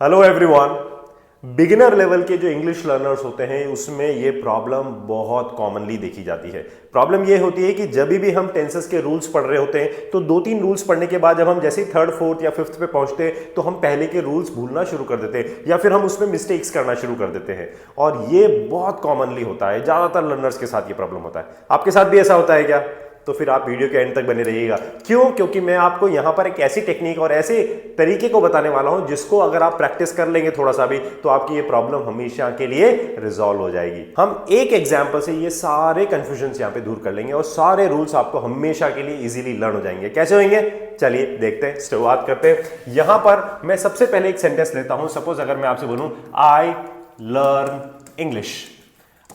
Hello everyone. Beginner level के जो English learners होते हैं उसमें ये प्रॉब्लम बहुत कॉमनली देखी जाती है। प्रॉब्लम ये होती है कि जब भी हम टेंसेस के रूल्स पढ़ रहे होते हैं तो दो तीन रूल्स पढ़ने के बाद जब हम जैसे ही थर्ड फोर्थ या फिफ्थ पे पहुंचते हैं तो हम पहले के रूल्स भूलना शुरू कर देते हैं या फिर हम उसमें मिस्टेक्स करना शुरू कर देते हैं। और ये बहुत कॉमनली होता है, ज़्यादातर लर्नर्स के साथ ये प्रॉब्लम होता है। आपके साथ भी ऐसा होता है क्या? तो फिर आप वीडियो के एंड तक बने रहिएगा। क्यों? क्योंकि मैं आपको यहां पर एक ऐसी टेक्निक और ऐसे तरीके को बताने वाला हूं जिसको अगर आप प्रैक्टिस कर लेंगे थोड़ा सा भी तो आपकी ये प्रॉब्लम हमेशा के लिए रिजॉल्व हो जाएगी। हम एक एग्जांपल से ये सारे कंफ्यूजन यहां पे दूर कर लेंगे और सारे रूल्स आपको हमेशा के लिए इजीली लर्न हो जाएंगे। कैसे होंगे? चलिए देखते हैं, शुरुआत करते हैं। यहां पर मैं सबसे पहले एक सेंटेंस लेता हूं। सपोज अगर मैं आपसे बोलूं I learn English.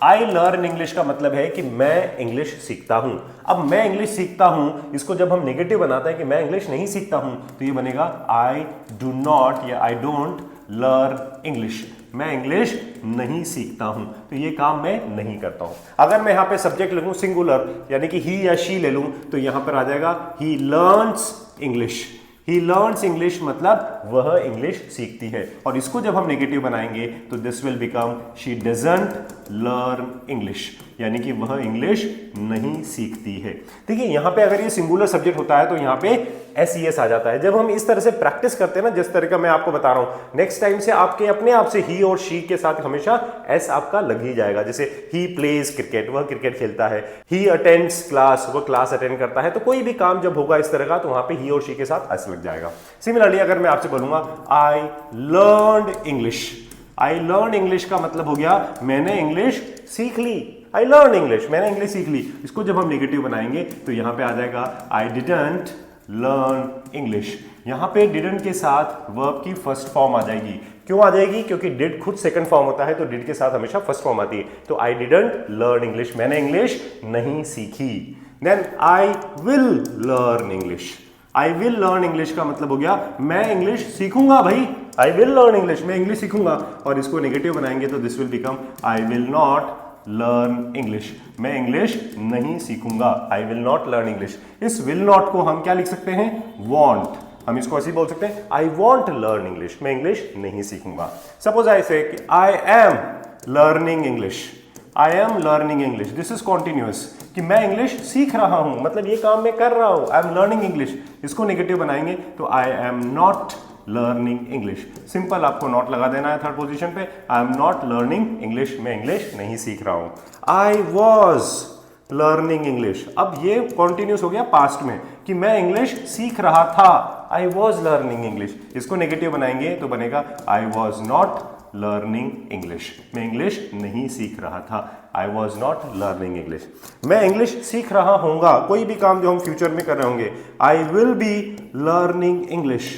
I learn English का मतलब है कि मैं इंग्लिश सीखता हूं। अब मैं इंग्लिश सीखता हूं, इसको जब हम नेगेटिव बनाते हैं कि मैं इंग्लिश नहीं सीखता हूं तो ये बनेगा आई डू नॉट या आई डोंट लर्न इंग्लिश। मैं इंग्लिश नहीं सीखता हूं, तो ये काम मैं नहीं करता हूं। अगर मैं यहां पे सब्जेक्ट लिखूं सिंगुलर यानी कि ही या शी ले लूं तो यहां पर आ जाएगा he learns English. He learns English मतलब वह इंग्लिश सीखती है। और इसको जब हम नेगेटिव बनाएंगे तो this will become she doesn't learn English, यानी कि वह इंग्लिश नहीं सीखती है। देखिए यहां पे अगर ये सिंगुलर सब्जेक्ट होता है तो यहां पे एस आ जाता है। जब हम इस तरह से प्रैक्टिस करते हैं ना, जिस तरह का मैं आपको बता रहा हूं, नेक्स्ट टाइम से आपके अपने आप से ही और शी के साथ हमेशा एस आपका लग ही जाएगा। जैसे ही प्लेज क्रिकेट, वह क्रिकेट खेलता है। ही अटेंड्स क्लास, वह क्लास अटेंड करता है। तो कोई भी काम जब होगा इस तरह का तो वहां पे ही और शी के साथ एस लग जाएगा। सिमिलरली अगर मैं आपसे बोलूंगा I learned English. I learn English का मतलब हो गया मैंने इंग्लिश सीख ली। आई लर्न इंग्लिश, मैंने इंग्लिश सीख ली। इसको जब हम नेगेटिव बनाएंगे तो यहां पे आ जाएगा आई डिडंट लर्न इंग्लिश। यहां पे डिडंट के साथ वर्ब की फर्स्ट फॉर्म आ जाएगी। क्यों आ जाएगी? क्योंकि डिड खुद सेकंड फॉर्म होता है तो डिड के साथ हमेशा फर्स्ट फॉर्म आती है। तो आई डिडंट लर्न इंग्लिश, मैंने इंग्लिश नहीं सीखी। Then I will learn English. I will learn English का मतलब हो गया मैं इंग्लिश सीखूंगा भाई। आई विल लर्न इंग्लिश, मैं इंग्लिश सीखूंगा। और इसको नेगेटिव बनाएंगे तो this will become I will not learn English. मैं इंग्लिश नहीं सीखूंगा। I will not learn English. इस विल नॉट को हम क्या लिख सकते हैं? वॉन्ट। हम इसको ऐसे बोल सकते हैं आई वॉन्ट लर्न इंग्लिश, मैं इंग्लिश नहीं सीखूंगा। Suppose I say I am learning English. I am learning English, this is continuous कि मैं इंग्लिश सीख रहा हूं, मतलब ये काम मैं कर रहा हूं। आई एम लर्निंग इंग्लिश, इसको नेगेटिव बनाएंगे तो I am not learning English. Simple आपको नॉट लगा देना है थर्ड पोजीशन पे। I am not learning English, मैं इंग्लिश नहीं सीख रहा हूं। आई वॉज लर्निंग इंग्लिश, अब ये कॉन्टिन्यूस हो गया पास्ट में कि मैं इंग्लिश सीख रहा था। आई वॉज लर्निंग इंग्लिश, इसको नेगेटिव बनाएंगे तो बनेगा I was not learning English, मैं इंग्लिश नहीं सीख रहा था। I was not learning English. मैं इंग्लिश सीख रहा होऊंगा, कोई भी काम जो हम फ्यूचर में कर रहे होंगे। I will be learning English.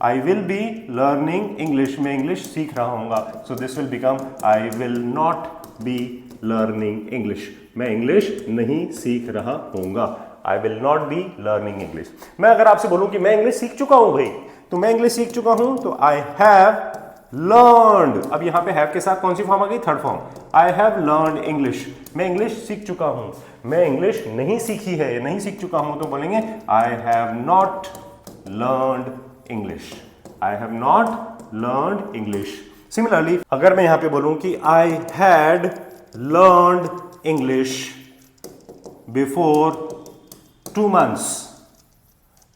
I will be learning English, मैं इंग्लिश सीख रहा होऊंगा। So this will become I will not be learning English, मैं इंग्लिश नहीं सीख रहा होऊंगा। आई will not be learning English. मैं अगर आपसे बोलूं कि मैं इंग्लिश सीख चुका हूं भाई, तो मैं इंग्लिश सीख चुका हूं तो आई हैव लर्नड। अब यहां पे हैव के साथ कौन सी फॉर्म आ गई? Third form. I have learned English, मैं इंग्लिश सीख चुका हूं। मैं इंग्लिश नहीं सीखी है, नहीं सीख चुका हूं तो बोलेंगे आई have not learned English. I have not learned English. Similarly अगर मैं यहां पे बोलूं कि I had learned English before 2 months,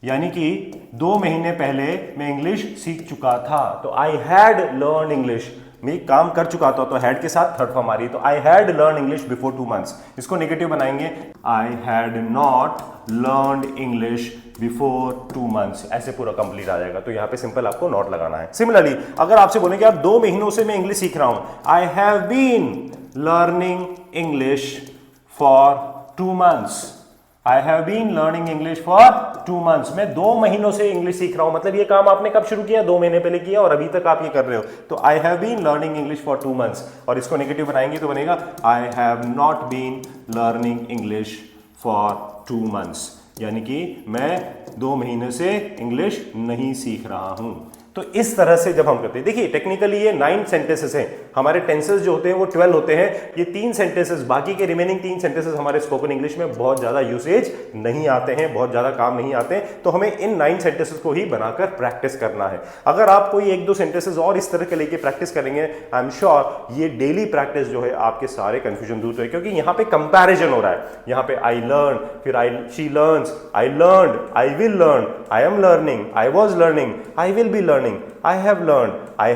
यानी कि 2 महीने पहले मैं इंग्लिश सीख चुका था। तो आई हैड लर्न इंग्लिश, मैं काम कर चुका था तो हैड के साथ थर्ड फॉर्म आ रही है। तो I had learn English before 2 months, इसको नेगेटिव बनाएंगे I had not learn English before 2 months, ऐसे पूरा कंप्लीट आ जाएगा। तो यहां पे सिंपल आपको नॉट लगाना है। सिमिलरली अगर आपसे बोलें कि यार 2 महीनों से मैं इंग्लिश सीख रहा हूं, I have been learning English for 2 months। I have been learning English for 2 months, मैं 2 महीनों से इंग्लिश सीख रहा हूं। मतलब ये काम आपने कब शुरू किया? 2 महीने पहले किया और अभी तक आप ये कर रहे हो। तो I have been learning English for 2 months और इसको नेगेटिव बनाएंगे तो बनेगा I have not been learning English for 2 months, यानी कि मैं 2 महीने से इंग्लिश नहीं सीख रहा हूं। तो इस तरह से जब हम करते हैं, देखिए टेक्निकली ये 9 सेंटेंसेस हैं, हमारे टेंसेस जो होते हैं वो 12 होते हैं, ये 3 सेंटेंसेस, बाकी के रिमेनिंग 3 सेंटेंसेस हमारे स्पोकन इंग्लिश में बहुत ज्यादा यूसेज नहीं आते हैं, बहुत ज्यादा काम नहीं आते हैं, तो हमें इन 9 सेंटेंसेस को ही बनाकर प्रैक्टिस करना है। अगर आप कोई 1-2 सेंटेंसेस और इस तरह के लेके प्रैक्टिस करेंगे, आई एम श्योर ये डेली प्रैक्टिस जो है आपके सारे कंफ्यूजन दूर होंगे, क्योंकि यहाँ पे कंपैरिजन हो रहा है, यहाँ पे आई लर्न, फिर she learns, I learn, I will learn, I am learning, I was learning, I will be learning, I have learned, I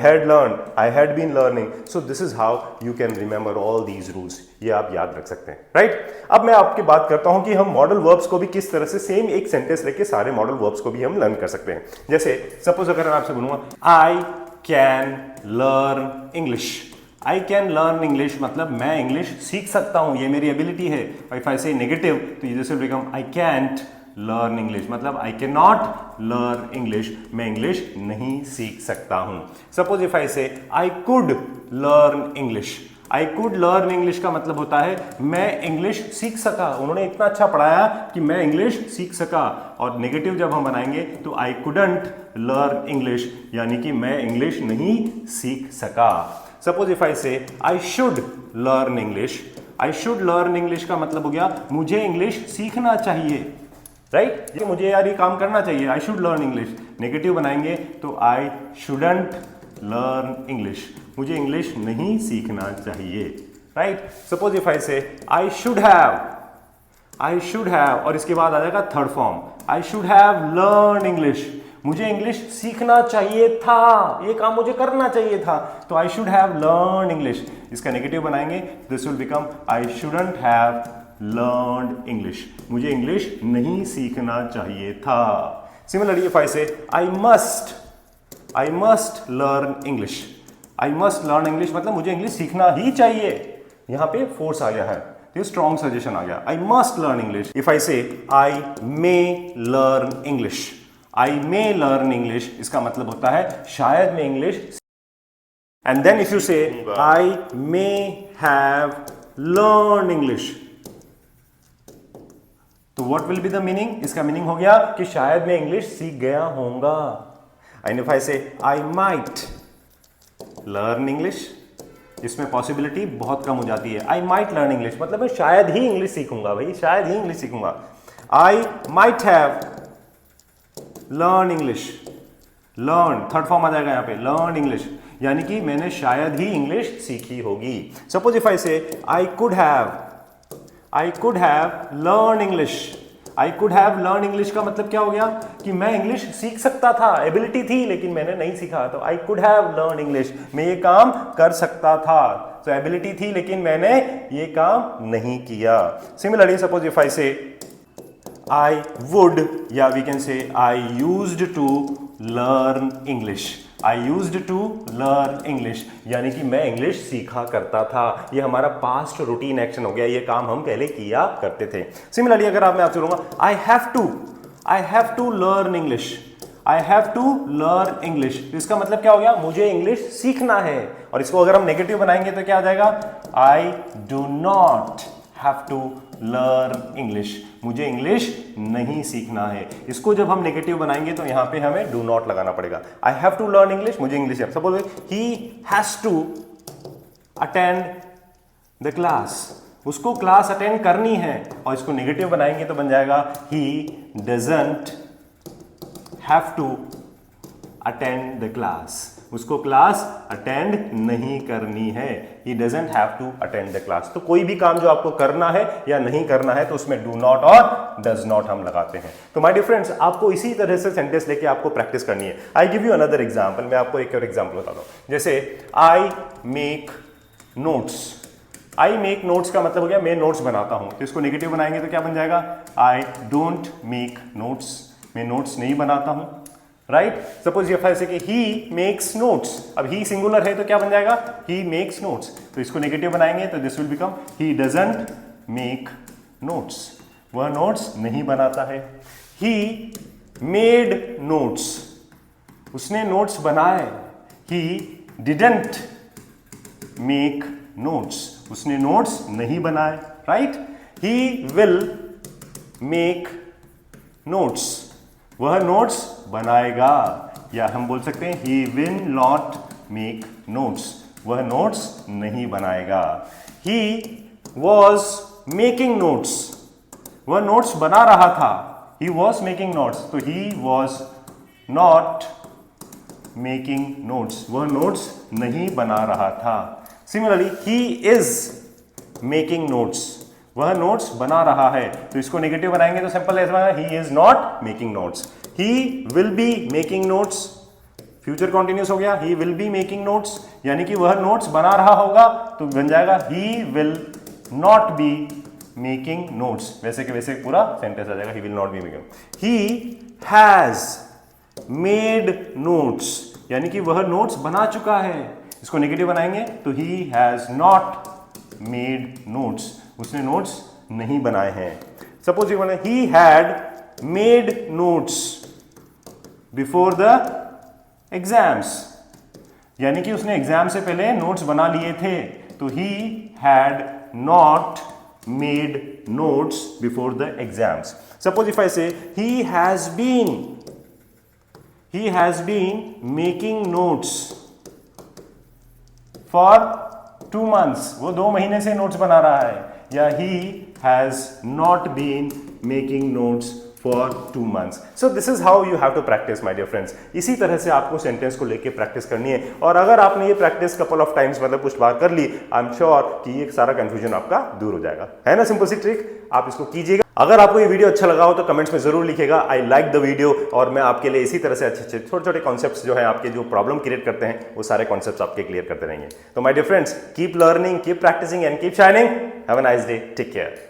had been learning. So this is how you can remember all these rules. ये आप याद रख सकते हैं, right? अब मैं आपकी बात करता हूं कि हम मॉडल वर्ब्स को भी किस तरह से सेम एक सेंटेंस लेके सारे मॉडल वर्ब्स को भी हम लर्न कर सकते हैं। जैसे सपोज अगर मैं आपसे बोलूंगा I can learn English, I can learn English मतलब मैं इंग्लिश सीख सकता हूं, ये मेरी एबिलिटी है। इफ आई से नेगेटिव तो this will become I can't learn English, मतलब I can not learn English, मैं इंग्लिश नहीं सीख सकता हूं। Suppose if I say I could learn English, I could learn English का मतलब होता है मैं इंग्लिश सीख सका, उन्होंने इतना अच्छा पढ़ाया कि मैं इंग्लिश सीख सका। और नेगेटिव जब हम बनाएंगे तो आई कुडंट लर्न इंग्लिश, यानी कि मैं इंग्लिश नहीं सीख सका। Suppose if I say I should learn English, I should learn English का मतलब हो गया मुझे इंग्लिश सीखना चाहिए, राइट? मुझे यार ये काम करना चाहिए, I should learn English. Negative बनाएंगे तो आई शुडंट लर्न इंग्लिश, मुझे इंग्लिश नहीं सीखना चाहिए, right? Suppose if I say I should have, I should have, और इसके बाद आ जाएगा third form, I should have learn English, मुझे इंग्लिश सीखना चाहिए था, ये काम मुझे करना चाहिए था, तो I should have learn English. इसका नेगेटिव बनाएंगे, this will become I shouldn't have learn English, मुझे इंग्लिश नहीं सीखना चाहिए था। Similarly if I say I must learn English, I must learn English मतलब मुझे इंग्लिश सीखना ही चाहिए, यहां पे फोर्स आ गया है, तो स्ट्रॉन्ग सजेशन आ गया, I must learn English. If I say I may learn English, I may learn English, इसका मतलब होता है शायद मैं English. And then if you say I may have learn English, तो what will be the meaning? इसका meaning हो गया कि शायद मैं इंग्लिश सीख गया होऊंगा। And if I say I might learn English, इसमें पॉसिबिलिटी बहुत कम हो जाती है, आई माइट लर्न इंग्लिश मतलब मैं शायद ही इंग्लिश सीखूंगा, भाई शायद ही इंग्लिश सीखूंगा। I might have learn English, learn third form आ जाएगा यहाँ पे, लर्न इंग्लिश, यानी कि मैंने शायद ही इंग्लिश सीखी होगी। Suppose if I say I could have learn English, I could have learn English का मतलब क्या हो गया कि मैं इंग्लिश सीख सकता था, एबिलिटी थी लेकिन मैंने नहीं सीखा, तो I could have learn English, मैं ये काम कर सकता था, तो एबिलिटी थी लेकिन मैंने ये काम नहीं किया। Similarly suppose if I say I would, या we can say I used to learn English, I used to learn English, यानी कि मैं इंग्लिश सीखा करता था, ये हमारा पास्ट रूटीन एक्शन हो गया, ये काम हम पहले किया करते थे। सिमिलरली अगर मैं आपसे बोलूंगा I have to learn English, I have to learn English, तो इसका मतलब क्या हो गया मुझे इंग्लिश सीखना है। और इसको अगर हम नेगेटिव बनाएंगे तो क्या आ जाएगा, I do not have to learn English, मुझे इंग्लिश नहीं सीखना है। इसको जब हम नेगेटिव बनाएंगे तो यहां पे हमें डू नॉट लगाना पड़ेगा। I have to learn English, मुझे इंग्लिश है। Suppose he has to attend the class, उसको क्लास अटेंड करनी है, और इसको नेगेटिव बनाएंगे तो बन जाएगा he doesn't have to attend the class, उसको क्लास अटेंड नहीं करनी है, he doesn't have to attend the class. तो कोई भी काम जो आपको करना है या नहीं करना है तो उसमें डू नॉट और डज नॉट हम लगाते हैं। तो माय डियर फ्रेंड्स, आपको इसी तरह से सेंटेंस लेके आपको प्रैक्टिस करनी है। I give you another example, मैं आपको एक और एग्जांपल बताता हूं। जैसे I make notes, I make notes का मतलब हो गया मैं नोट्स बनाता हूं, तो इसको नेगेटिव बनाएंगे तो क्या बन जाएगा, आई डोंट मेक नोट्स, मैं नोट्स नहीं बनाता हूं, राइट। सपोज ये ऐसे कि ही मेक्स नोट्स, अब ही सिंगुलर है तो क्या बन जाएगा, ही मेक्स नोट्स, तो इसको नेगेटिव बनाएंगे तो this will become he doesn't make notes, वह नोट्स नहीं बनाता है। ही मेड नोट्स, उसने नोट्स बनाए। ही डिडंट मेक नोट्स, उसने नोट्स नहीं बनाए, right. He will make notes, वह नोट्स बनाएगा। या हम बोल सकते हैं he will not make notes, वह नोट्स नहीं बनाएगा। ही वॉज मेकिंग नोट्स, वह नोट्स बना रहा था। ही वॉज मेकिंग नोट्स, तो he was not making notes, वह नोट्स नहीं बना रहा था। Similarly he is making notes, वह नोट्स बना रहा है, तो इसको नेगेटिव बनाएंगे तो सिंपल ऐसा he is not making notes. He will be making notes, future continuous हो गया, he will be making notes, यानी कि वह नोट्स बना रहा होगा, तो बन जाएगा he will not be making notes, वैसे के वैसे पूरा सेंटेंस आ जाएगा, he will not be making. He has made notes, यानी कि वह नोट्स बना चुका है, इसको नेगेटिव बनाएंगे तो ही हैज नॉट मेड नोट्स, उसने नोट्स नहीं बनाए हैं। Suppose you he had made notes before the exams, यानी कि उसने एग्जाम से पहले नोट्स बना लिए थे, तो he had not made notes before the exams. Suppose if I say he has been making notes for 2 months, वो 2 महीने से नोट्स बना रहा है, या he has not been making notes for 2 months। So this is how you have to practice my dear friends. इसी तरह से आपको सेंटेंस को लेके प्रैक्टिस करनी है, और अगर आपने ये प्रैक्टिस कपल ऑफ टाइम्स मतलब कुछ बार कर ली, आई एम श्योर कि ये सारा कंफ्यूजन आपका दूर हो जाएगा। है ना सिंपल सी ट्रिक, आप इसको कीजिएगा। अगर आपको ये वीडियो अच्छा लगा हो तो कमेंट्स में जरूर लिखिएगा आई लाइक द वीडियो, और मैं आपके लिए इसी तरह से अच्छे छोटे छोटे कॉन्सेप्ट्स जो है आपके जो प्रॉब्लम क्रिएट करते हैं वो सारे कॉन्सेप्ट्स आपके क्लियर करते रहेंगे। तो my dear friends, keep learning, keep practicing and keep shining. Have a nice day, take care.